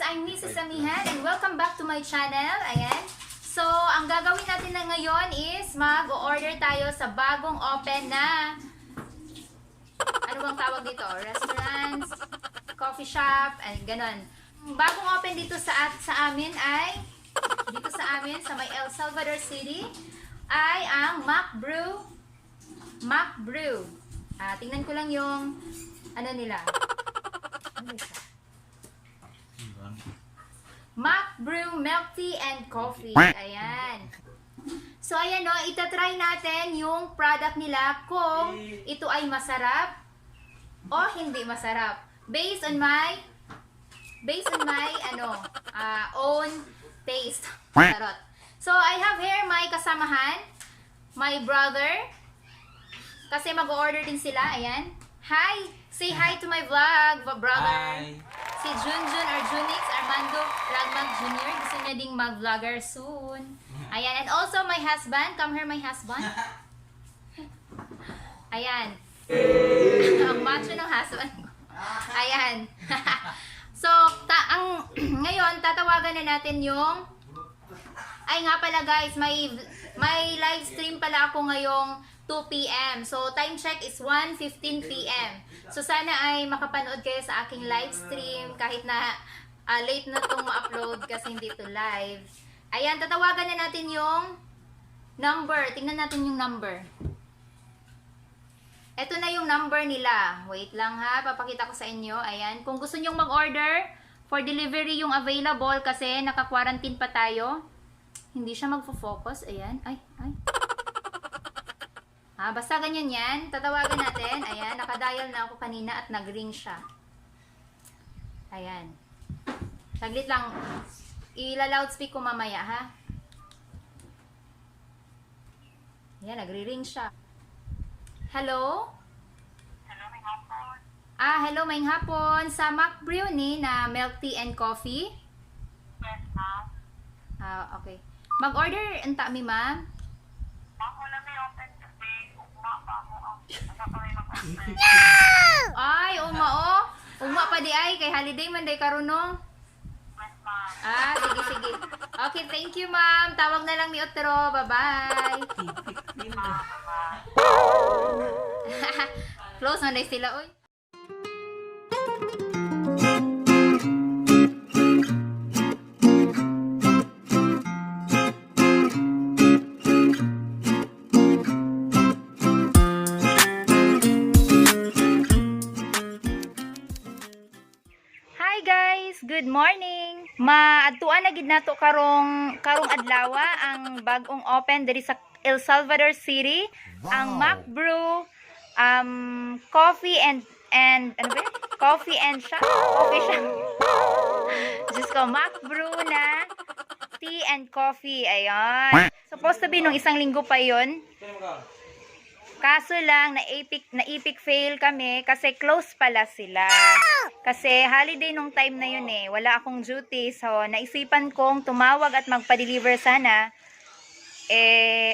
I'm Mrs. Amihan and welcome back to my channel. Ayan. So, ang gagawin natin na ngayon is mag-order tayo sa bagong open na ano bang tawag dito? Restaurants, coffee shop, and ganon. Bagong open dito sa amin ay dito sa amin sa may El Salvador City ay ang McBrew. Tingnan ko lang yung ano nila. Ano ito? McBrew Milk Tea and Coffee. Ayan. So, ayan o. Itatry natin yung product nila kung ito ay masarap o hindi masarap. Based on my own taste. Charot. So, I have here my kasamahan. My brother. Kasi mag-order din sila. Ayan. Hi! Say hi to my vlog, brother. Hi! Si Junjun or Junix Armando Ragmag Jr. Gusto niya ding mag-vlogger soon. Ayan. And also my husband. Come here, my husband. Ayan. Ang macho ng husband ko. Ayan. So, ngayon, tatawagan na natin yung... Ay nga pala guys, may live stream pala ako ngayong 2 p.m. So, time check is 1:15 p.m. So, sana ay makapanood kayo sa aking live stream kahit na late na itong ma-upload kasi hindi ito live. Ayan, tatawagan na natin yung number. Tingnan natin yung number. Ito na yung number nila. Wait lang ha, papakita ko sa inyo. Ayan, kung gusto nyong mag-order for delivery yung available kasi naka-quarantine pa tayo. Hindi siya magfo-focus. Ayan, ay. Basta ganyan yan. Tatawagan natin. Ayan, nakadial na ako kanina at nag-ring siya. Ayan. Saglit lang. Ila-loudspeak ko mamaya, ha? Ayan, nagre-ring siya. Hello? Hello, may hapon. Hello, may hapon. Sa McBrew ni na milk tea and coffee? Yes, ma'am. Okay. Mag-order anta mi, ma'am? Ako na may open today. Ugma pa ako ang kami mag-open. Ay, Uma pa di ay. Kay holiday man day karuno. Yes, ma'am. Sige. Okay, thank you, ma'am. Tawag na lang ni Otro. Bye-bye. Close na sila, oy. Hi guys, good morning. Maadtuan na gid nato karong adlaw ang bagong open diri sa El Salvador City, ang McBrew coffee and ano ba? Coffee shop. Just ko McBrew na tea and coffee. Ayan. Supposed to be nung isang linggo pa 'yon. Kaso lang, na-epic fail kami kasi close pala sila. Kasi holiday nung time na yun eh. Wala akong duty. So, naisipan kong tumawag at magpa-deliver sana.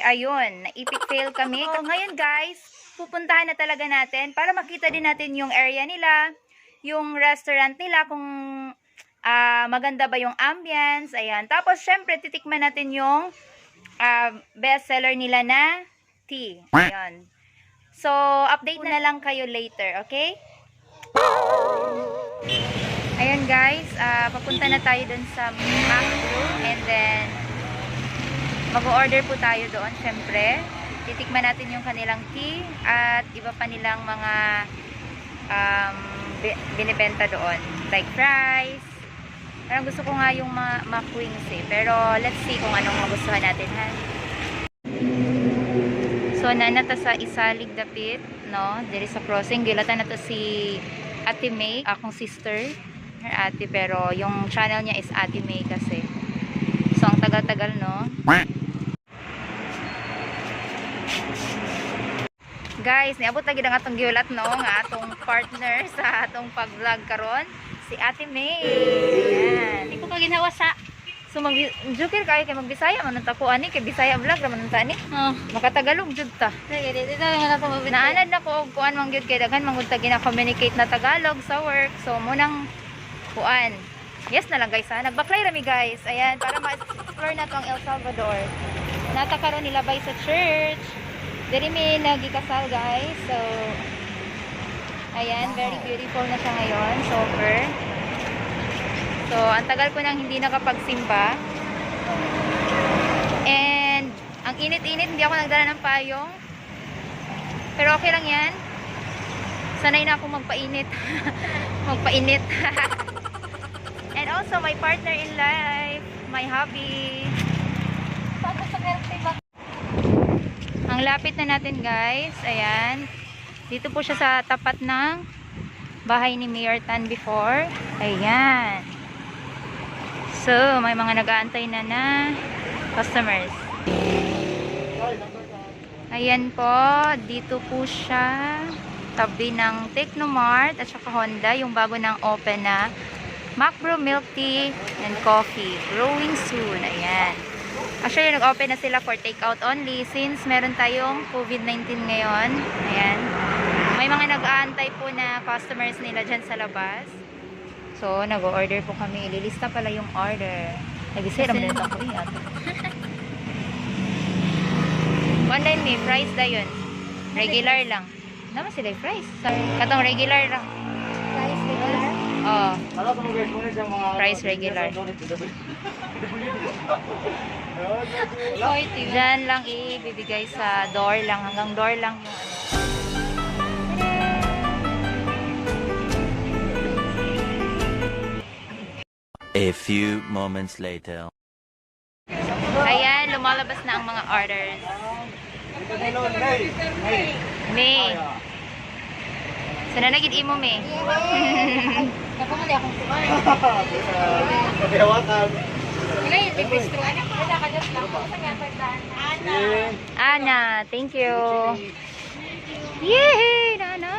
Ayun, na-epic fail kami. So, ngayon guys, pupuntahan na talaga natin para makita din natin yung area nila, yung restaurant nila, kung maganda ba yung ambience. Ayan. Tapos, syempre, titikman natin yung best seller nila na tea. Ayan. So, update na lang kayo later, okay? Ayan guys, papunta na tayo dun sa McBrew and then mag-order po tayo doon, syempre. Titikman natin yung kanilang tea at iba pa nilang mga binibenta doon. Like fries. Parang gusto ko nga yung McWings eh. Pero let's see kung anong magustuhan natin, ha? So, nanata sa Isalig Dapit, no? Diri sa crossing. Gilatan na to si Ate May, akong sister. Her ate, pero yung channel niya is Ate May kasi. So, ang tagal-tagal, no? Guys, niabot lagi ang atong giulat, no? Nga atong partner sa atong pag-vlog karon, si Ate May. Ayan. Di ko ka ginawa sa... So, mag-jukir kayo kay mag-Bisaya, manunta ko ani, kay Bisaya vlog, manunta ni. Makatagalog, jud ta. Naanad na ko, kuan mang jud kay daghan, mangud ta gina-communicate na Tagalog sa work. So, munang kuan. Yes na lang guys ha. Nagbaklay rami guys. Ayan, para ma-explore na to ang El Salvador. Natakaroon nila by sa church. Diri mi nagikasal guys. So, ayan, very beautiful na siya ngayon. Super. So, ang tagal ko nang hindi nakapagsimba. And, ang init-init, hindi ako nagdala ng payong. Pero okay lang yan. Sanay na ako magpainit. Magpainit. And also, my partner in life. My hobby. Ang lapit na natin guys. Ayan. Dito po siya sa tapat ng bahay ni Mayor Tan before. Ayan. So, may mga nag-aantay na customers. Ayan po. Dito po siya. Tabi ng Technomart at saka Honda. Yung bago ng open na Macbrew Milk Tea and Coffee. Growing soon. Ayan. Actually, nag-open na sila for takeout only since meron tayong COVID-19 ngayon. Ayan. May mga nag-aantay po na customers nila dyan sa labas. So, nag-order po kami. Ililista pala yung order. Nag-isira mo na ito ako yan. One time may price na yun. Regular lang. Naman sila yung price. Katong regular lang. Price regular? Oo. Price regular. Diyan lang ibibigay sa door lang. Hanggang door lang yung ano. A few moments later. Ayan, lumalabas na ang mga orders. May. Sana naging imo, May. Nakamali akong kumain. Kabihawakan. Wala yung bistro. Anak ko, wala ka dyan lang. Ana. Ana, thank you. Yay, Nana.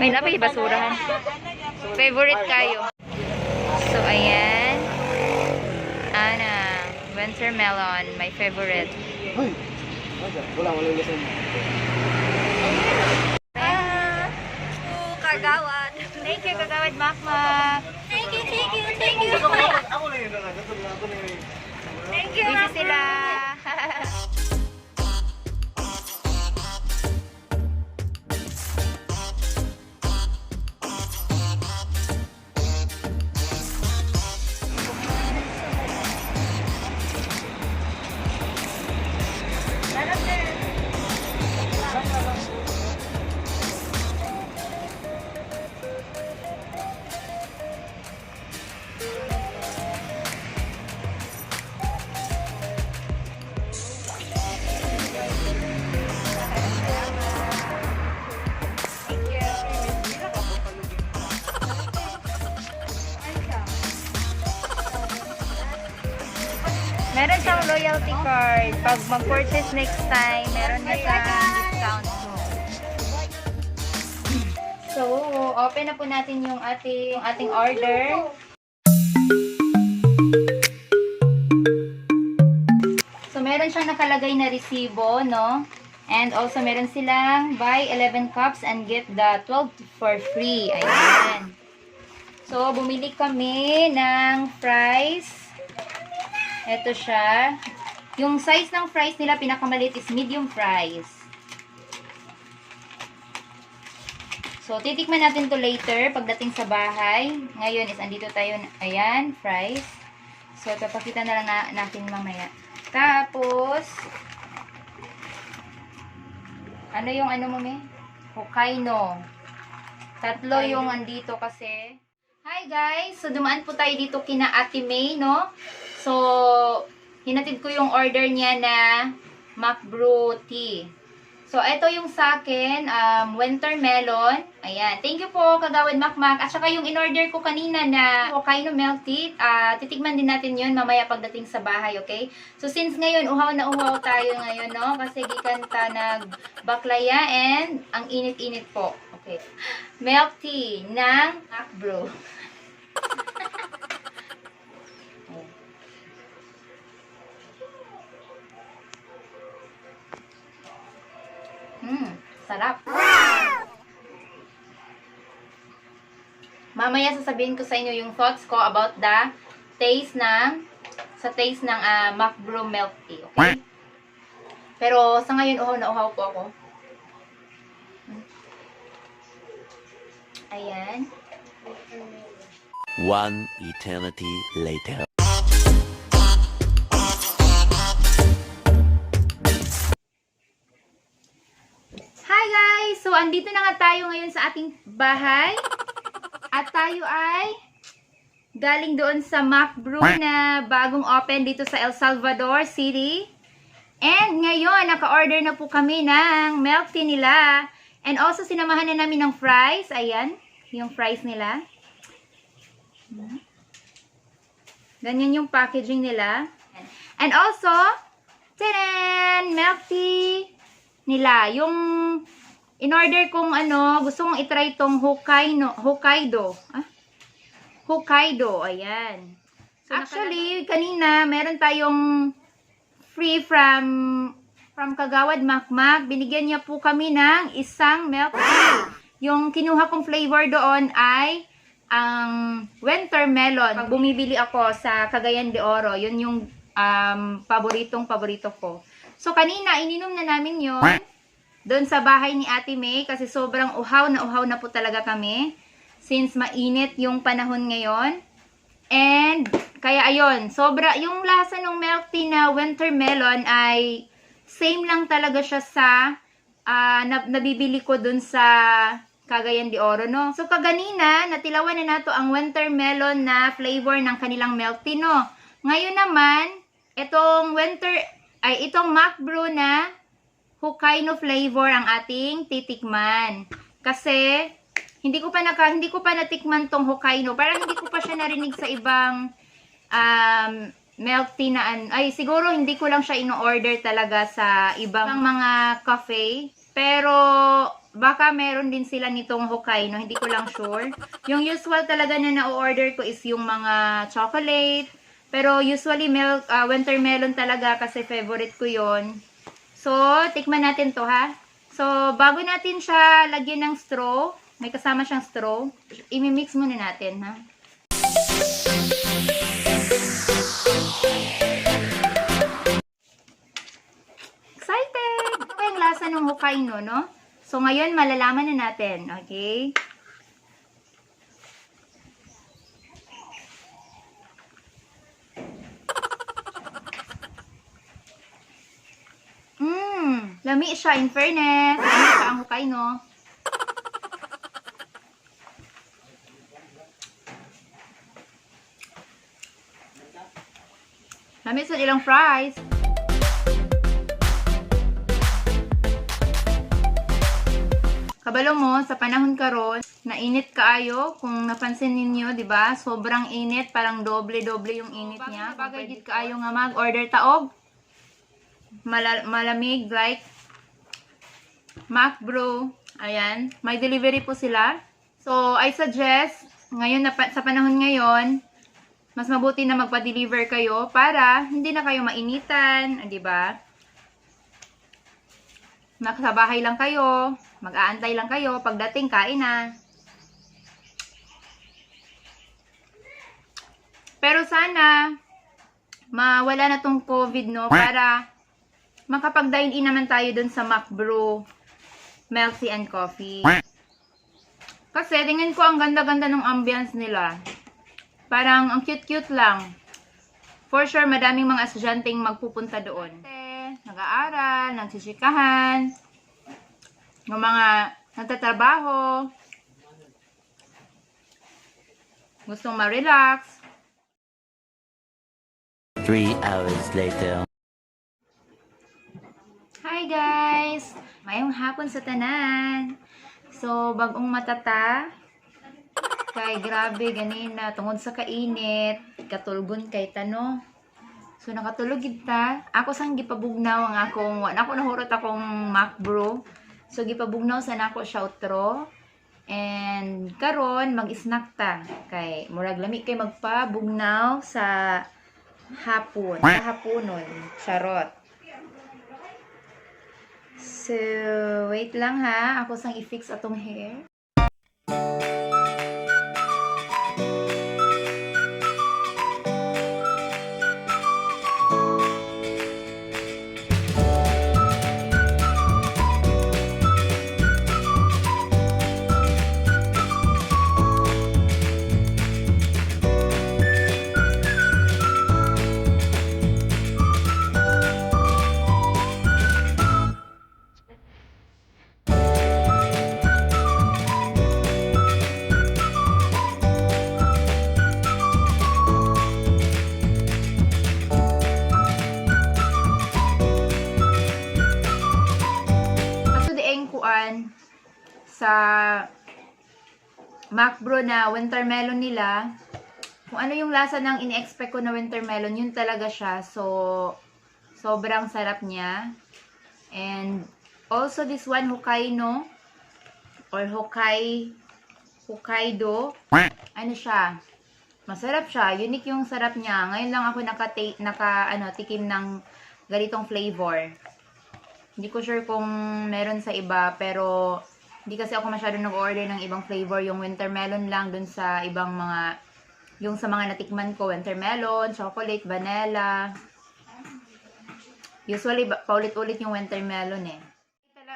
Ay, napay basurahan. Favorite kayo. So, ayan. Ana. Winter melon, my favorite. Hoy! Wala lulusong. Kagawad. Thank you, Kagawad Makmak. Thank you, thank you, thank you. Ako na yun. Ako na yun. Thank you, Busy sila. Meron siyang loyalty card. Pag mag-purchase next time, meron na siyang discount. So, open na po natin yung ating order. So, meron siyang nakalagay na resibo, no? And also, meron silang buy 11 cups and get the 12 for free. Ayan. So, bumili kami ng fries. Ito siya. Yung size ng fries nila, pinakamaliit is medium fries. So, titikman natin to later pagdating sa bahay. Ngayon is andito tayo. Ayan, fries. So, papakita na lang natin mamaya. Tapos, ano yung ano mo, me? Hokkaido. 3 yung andito kasi. Hi guys! So, dumaan po tayo dito kina Ate May, no? So, hinatid ko yung order niya na Macbrew tea. So, ito yung sa akin, winter melon. Ayan. Thank you po, Kagawad Makmak. At saka yung in-order ko kanina na Hokkaido milk tea, titikman din natin yun mamaya pagdating sa bahay, okay? So, since ngayon, uhaw na uhaw tayo ngayon, no? Kasi gikan ta nagbaklaya and ang init-init po. Okay. Milk tea ng Macbrew. Sarap. Mamaya sasabihin ko sa inyo yung thoughts ko about the taste ng Mac Brew Milk Tea, okay? Pero sa ngayon, nauhaw po ako. Ayan. One eternity later. Hi guys! So, andito na nga tayo ngayon sa ating bahay. At tayo ay galing doon sa Mac Brew na bagong open dito sa El Salvador City. And ngayon, naka-order na po kami ng milk tea nila. And also, sinamahan na namin ng fries. Ayan, yung fries nila. Ganyan yung packaging nila. And also, tadan! Milk tea nila. Yung in-order kong gusto kong itry tong Hokkaido. Hokkaido, ayan. So, actually, kanina, meron tayong free from Kagawad Makmak. Binigyan niya po kami ng isang milk tea. Yung kinuha kong flavor doon ay ang winter melon. Pag bumibili ako sa Cagayan de Oro, yun yung paborito ko. So, kanina, ininom na namin yun doon sa bahay ni Ate May kasi sobrang uhaw na po talaga kami since mainit yung panahon ngayon. And, kaya ayun, yung lasa ng milk tea na winter melon ay same lang talaga siya sa nabibili ko dun sa Cagayan de Oro, no? So, kaganina, natilawan na nato ang winter melon na flavor ng kanilang milk tea, no? Ngayon naman, itong Mac Brew na Hokkaido flavor ang ating titikman. Kasi, hindi ko pa natikman tong Hokkaido. Parang hindi ko pa siya narinig sa ibang milk tea na siguro hindi ko lang siya ino-order talaga sa ibang mga cafe. Pero baka meron din sila nitong Hokkaido, hindi ko lang sure. Yung usual talaga na na-order ko is yung mga chocolate. Pero usually winter melon talaga kasi favorite ko yon. So, tikman natin to ha. So, bago natin siya lagyan ng straw, may kasama siyang straw. I-mix muna natin, ha? Excited! Ito yung lasa ng Hokkaido, no? So, ngayon, malalaman na natin. Okay? Lami siya, in fairness. Lami siya ang Hokkaido. Lami sa ilang fries. Kabalo mo, sa panahon karon, nainit kaayo. Kung napansin ninyo, di ba? Sobrang init, parang doble-doble yung init niya. Bagay dit kaayo nga mag-order taog. Malamig, like Mac Brew. Ayan, may delivery po sila. So, I suggest, ngayon sa panahon ngayon, mas mabuti na magpa-deliver kayo para hindi na kayo mainitan, di ba? Sa bahay lang kayo, mag-aantay lang kayo, pagdating kain na. Pero sana mawala na tong COVID, no, para makapag-dine-in naman tayo dun sa Mac Brew Milk Tea and Coffee. Kasi tingin ko ang ganda-ganda ng ambience nila. Parang ang cute-cute lang. For sure, madaming mga estudyanteng magpupunta doon. Nag-aaral, nagsisikahan, ng mga nagtatrabaho, gustong ma-relax. 3 hours later. Hi guys! Mayong hapon sa tanan. So, bagong matata. Kay grabe, ganina. Tungod sa kainit. Katulgon kay tano. So, nakatulog kita. Ako sang gipabugnaw ang akong, ako nahurot akong Mac Brew. So, gipabugnaw sa nako siya outro. And, karon mag-snack ta. Kay, murag lami kay magpabugnaw sa hapon. Sa haponon. Charot. So, wait lang ha. Ako sang i-fix atong hair. sa McBrew na winter melon nila. Kung ano yung lasa ng in-expect ko na winter melon, yun talaga siya. So, sobrang sarap niya. And, also this one, Hokkaido, or Hokkaido. Ano siya? Masarap siya. Unique yung sarap niya. Ngayon lang ako tikim ng ganitong flavor. Hindi ko sure kung meron sa iba, pero hindi kasi ako masyado nag-order ng ibang flavor. Yung winter melon lang dun sa ibang mga, yung sa mga natikman ko, winter melon, chocolate, vanilla. Usually, paulit-ulit yung winter melon eh.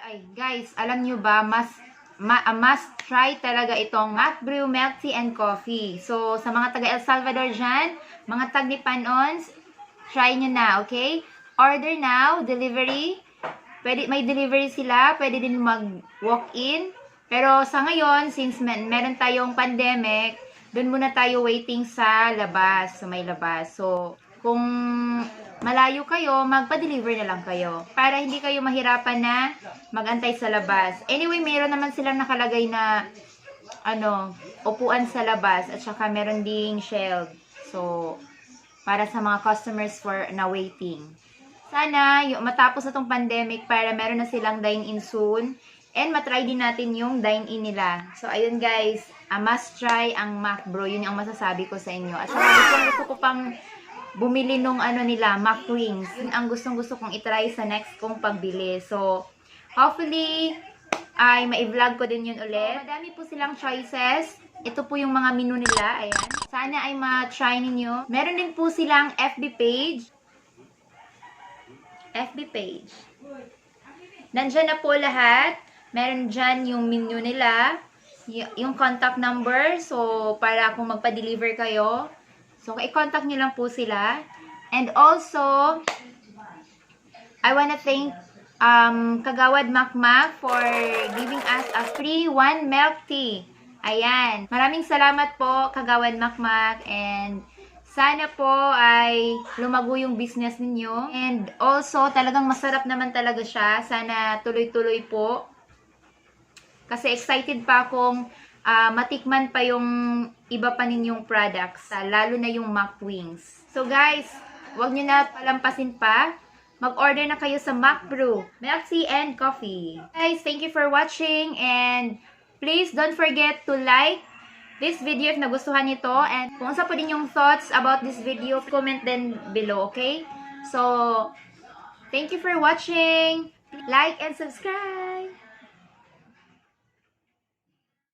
Ay, guys, alam nyo ba, must try talaga itong McBrew Milk Tea and Coffee. So, sa mga taga El Salvador dyan, mga tagnipanons, try nyo na, okay? Order now, delivery. Pwede, may delivery sila, pwede din mag-walk-in. Pero sa ngayon, since meron tayong pandemic, dun muna tayo waiting sa labas, sa may labas. So, kung malayo kayo, magpa-deliver na lang kayo. Para hindi kayo mahirapan na mag-antay sa labas. Anyway, meron naman silang nakalagay na upuan sa labas. At saka meron ding shelf. So, para sa mga customers na waiting. Sana, matapos na tong pandemic para meron na silang dine-in soon. And matry din natin yung dine-in nila. So, ayun guys, must try ang McBrew. Yun yung masasabi ko sa inyo. At saka gusto ko pang bumili nung nila, McWings. Yun ang gustong-gusto kong itry sa next kong pagbili. So, hopefully, ay mai-vlog ko din yun ulit. Madami po silang choices. Ito po yung mga menu nila. Ayan. Sana ay ma-try ninyo. Meron din po silang FB page. Nandyan na po lahat. Meron dyan yung menu nila. Yung contact number. So, para kung magpa-deliver kayo. So, i-contact nyo lang po sila. And also, I wanna thank Kagawad Macmac for giving us a free 1 milk tea. Ayan. Maraming salamat po, Kagawad Macmac. And sana po ay lumago yung business ninyo. And also, talagang masarap naman talaga siya. Sana tuloy-tuloy po. Kasi excited pa akong matikman pa yung iba pa ninyong products, lalo na yung McWings. So guys, wag nyo na palampasin pa. Mag-order na kayo sa McBrew Milk Tea and Coffee. Guys, thank you for watching and please don't forget to like this video if nagustuhan nito, and kung sa po din yung thoughts about this video, comment then below, okay? So, thank you for watching. Like and subscribe.